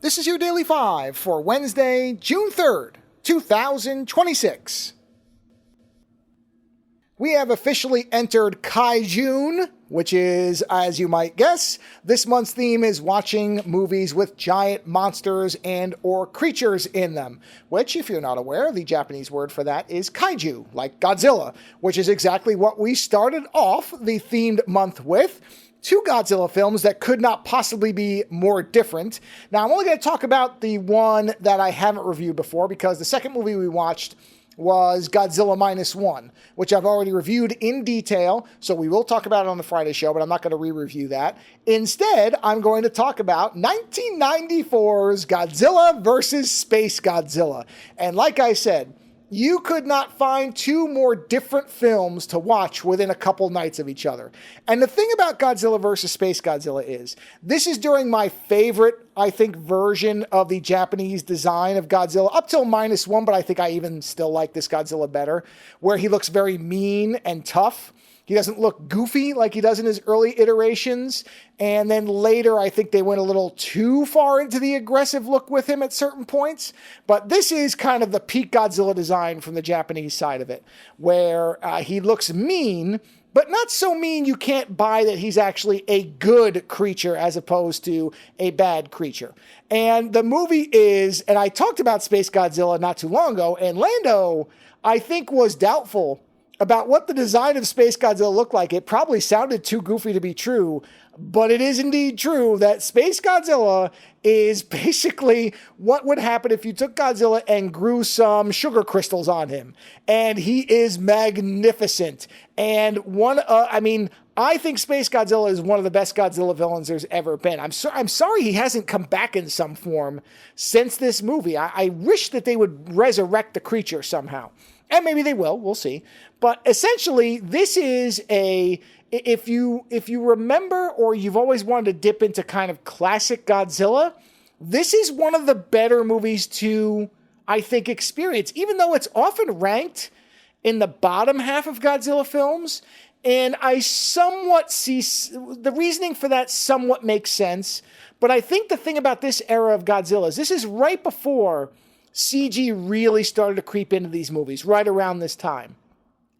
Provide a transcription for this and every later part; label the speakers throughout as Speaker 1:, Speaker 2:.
Speaker 1: This is your Daily 5 for Wednesday, June 3rd, 2026. We have officially entered Kai-June, which is, as you might guess, this month's theme is watching movies with giant monsters and or creatures in them, which, if you're not aware, the Japanese word for that is kaiju, like Godzilla, which is exactly what we started off the themed month with. Two Godzilla films that could not possibly be more different. Now, I'm only going to talk about the one that I haven't reviewed before because the second movie we watched was Godzilla -1, which I've already reviewed in detail, so we will talk about it on the Friday show, but I'm not going to re-review that. Instead, I'm going to talk about 1994's Godzilla vs. Spacegodzilla. And like I said, you could not find two more different films to watch within a couple nights of each other. And the thing about Godzilla vs. Spacegodzilla is, this is during my favorite, I think, version of the Japanese design of Godzilla, up till -1, but I think I even still like this Godzilla better, where he looks very mean and tough. He doesn't look goofy like he does in his early iterations. And then later, I think they went a little too far into the aggressive look with him at certain points. But this is kind of the peak Godzilla design from the Japanese side of it, where he looks mean, but not so mean you can't buy that he's actually a good creature as opposed to a bad creature. And the movie is, and I talked about Spacegodzilla not too long ago, and Lando, I think, was doubtful about what the design of Spacegodzilla looked like. It probably sounded too goofy to be true, but it is indeed true that Spacegodzilla is basically what would happen if you took Godzilla and grew some sugar crystals on him. And he is magnificent. And I think Spacegodzilla is one of the best Godzilla villains there's ever been. I'm sorry he hasn't come back in some form since this movie. I wish that they would resurrect the creature somehow. And maybe they will, we'll see. But essentially, this is if you remember or you've always wanted to dip into kind of classic Godzilla, this is one of the better movies to, I think, experience, even though it's often ranked in the bottom half of Godzilla films. And I somewhat see, the reasoning for that somewhat makes sense. But I think the thing about this era of Godzilla is this is right before CG really started to creep into these movies, right around this time.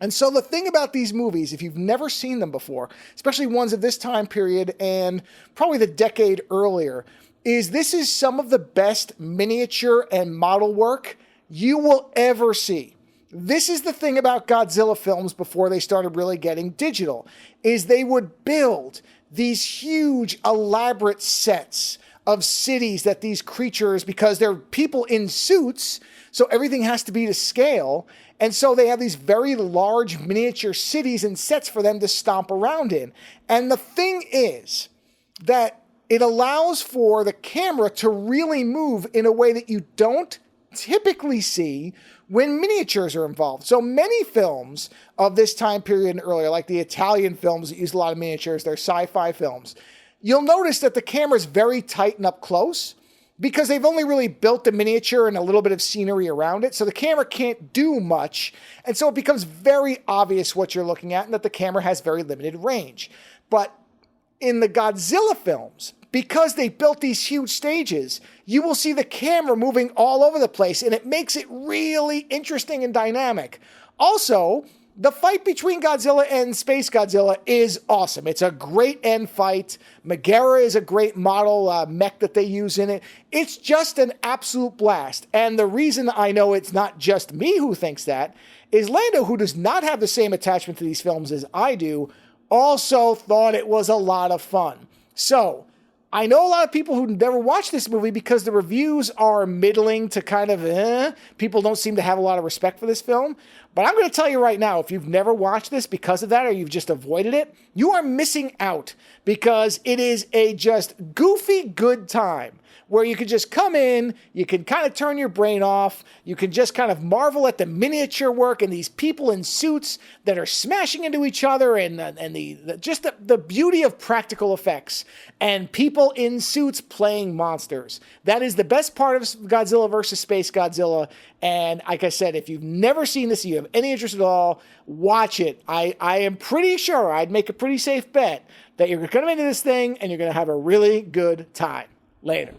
Speaker 1: And so the thing about these movies, if you've never seen them before, especially ones of this time period and probably the decade earlier, is this is some of the best miniature and model work you will ever see. This is the thing about Godzilla films before they started really getting digital, is they would build these huge, elaborate sets of cities that these creatures, because they're people in suits, so everything has to be to scale. And so they have these very large miniature cities and sets for them to stomp around in. And the thing is that it allows for the camera to really move in a way that you don't typically see when miniatures are involved. So many films of this time period and earlier, like the Italian films that use a lot of miniatures, they're sci-fi films, you'll notice that the camera's very tight and up close because they've only really built the miniature and a little bit of scenery around it. So the camera can't do much. And so it becomes very obvious what you're looking at and that the camera has very limited range. But in the Godzilla films, because they built these huge stages, you will see the camera moving all over the place and it makes it really interesting and dynamic. Also, the fight between Godzilla and Spacegodzilla is awesome. It's a great end fight. Megara is a great model mech that they use in it. It's just an absolute blast. And the reason I know it's not just me who thinks that is Lando, who does not have the same attachment to these films as I do, also thought it was a lot of fun. So I know a lot of people who never watched this movie because the reviews are middling to kind of people don't seem to have a lot of respect for this film. But I'm going to tell you right now, if you've never watched this because of that or you've just avoided it, you are missing out because it is a just goofy good time where you can just come in, you can kind of turn your brain off, you can just kind of marvel at the miniature work and these people in suits that are smashing into each other and the beauty of practical effects and people in suits playing monsters. That is the best part of Godzilla vs. Spacegodzilla. And like I said, if you've never seen this, you have any interest at all, watch it. I am pretty sure, I'd make a pretty safe bet that you're going to into this thing and you're going to have a really good time. Later.